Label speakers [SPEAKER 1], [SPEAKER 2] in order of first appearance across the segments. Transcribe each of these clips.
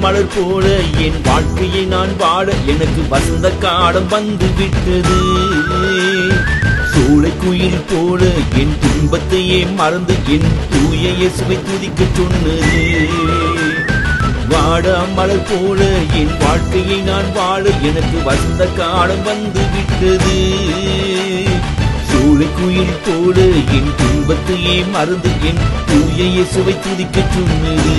[SPEAKER 1] மலர் போல என் வாழ்க்கையை நான் வாழ எனக்கு வசந்த காலம் வந்து விட்டது. சோலை குயில் போல என் துன்பத்தையே மறந்து என் தூய இயேசுவை துதிக்க சொன்னது. வாடா மலர் போல என் வாழ்க்கையை நான் வாழ எனக்கு வசந்த காலம் வந்து விட்டது. சோலை குயில் போல என் துன்பத்தையே மறந்து என் தூய இயேசுவை துதிக்க சொன்னது.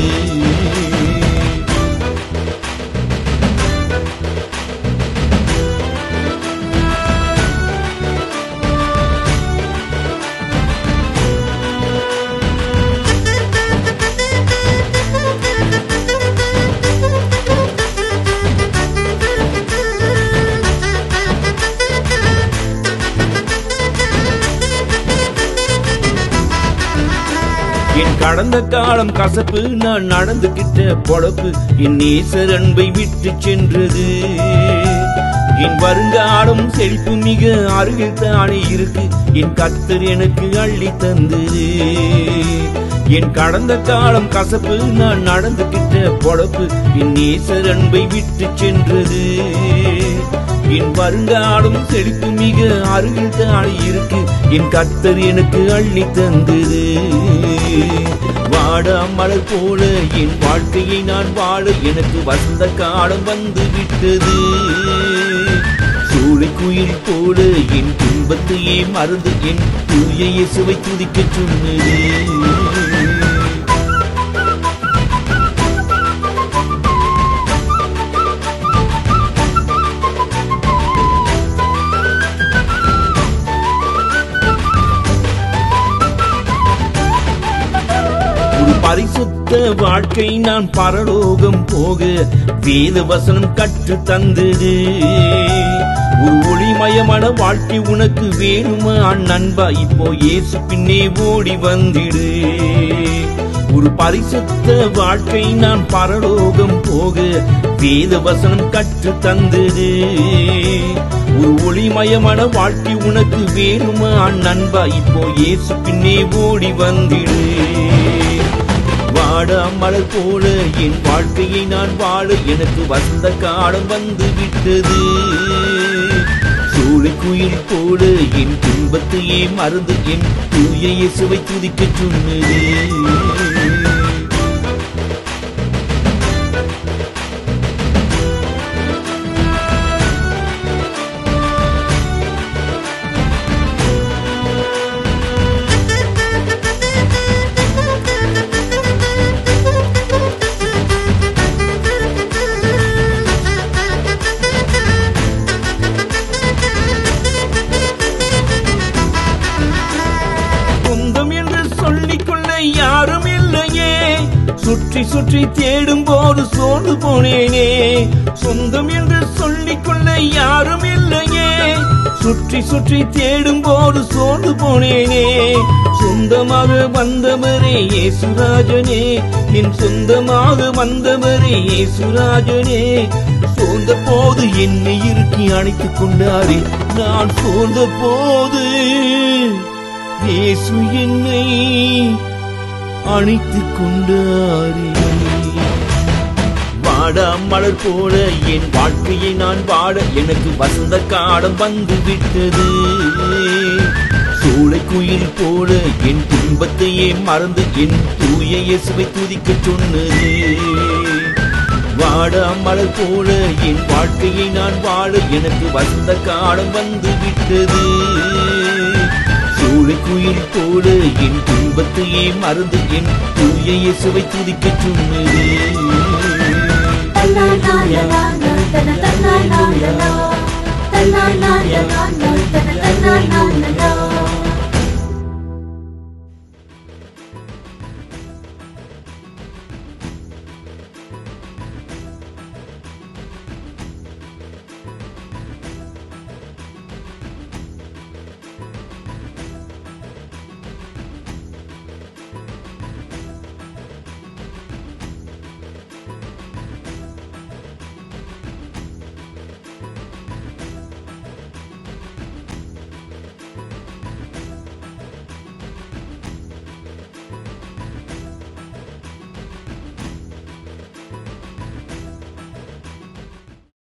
[SPEAKER 1] என் கடந்த காலம் கசப்பு, நான் நடந்துகிட்ட பொழப்பு என் நேசர் அன்பை விட்டு சென்றது. என் வருங்காலம் செழிப்பு மிக அருகில் தானே இருக்கு, என் கர்த்தர் எனக்கு அள்ளி தந்தது. என் கடந்த காலம் கசப்பு, நான் நடந்துகிட்ட பொழப்பு என் நேசர் அன்பை விட்டு சென்றது. என் வருங்காலம் செழிப்பு மிக அருகில் தானே இருக்கு, என் கர்த்தர் எனக்கு அள்ளி தந்தது. வாடா மலர் போல என் வாழ்க்கையை நான் வாழ எனக்கு வசந்த காலம் வந்து விட்டது. சோலை குயில் போல என் துன்பத்தையே மறந்து என் தூய இயேசுவை துதிக்க சொன்னது. பரிசுத்த வாழ்க்கை நான் பரலோகம் போக வேத வசனம் கற்று தந்தது. ஒரு ஒளிமயமான வாழ்க்கை உனக்கு வேணுமா நண்பா, இப்போ இயேசு பின்னே ஓடி வந்திடு. ஒரு பரிசுத்த வாழ்க்கை நான் பரலோகம் போக வேத வசனம் கற்று தந்தது. ஒரு ஒளிமயமான வாழ்க்கை உனக்கு வேணுமா நண்பா, இப்போ இயேசு பின்னே ஓடி வந்திடு. வாடா மலர் போல என் வாழ்க்கையை நான் வாழ எனக்கு வசந்த காலம் வந்து விட்டது. சோலை குயில் போல என் துன்பத்தையே மறந்து என் தூய இயேசுவை துதிக்க சொன்னது. யாரும் இல்லையே, சுற்றி சுற்றி தேடும் போது சோர்ந்து போனேனே. சொந்தம் என்று சொல்லிக்கொள்ள யாரும் இல்லையே, சுற்றி சுற்றி தேடும் போது சோர்ந்து போனேனே. சொந்தமாக வந்தவரே இயேசுராஜனே, என் சொந்தமாக வந்தவரே இயேசுராஜனே. சோர்ந்த போது என்னை இறுக்கி அணைத்துக் கொண்டாரே, நான் சோர்ந்த போது இயேசு என்னை அணைத்துக் கொண்டாரே. வாடா மலர் போல என் வாழ்க்கையை நான் வாழ எனக்கு வசந்த காலம் வந்து விட்டது. சோலை குயில் போல என் துன்பத்தையே மறந்து என் தூய இயேசுவை துதிக்க சொன்னது. வாடா மலர் போல என் வாழ்க்கையை நான் வாழ எனக்கு வசந்த காலம் வந்து விட்டது. சோலை குயில் போல என் துன்பத்தையே மறந்து என் தூய இயேசுவை துதிக்க சொன்னது.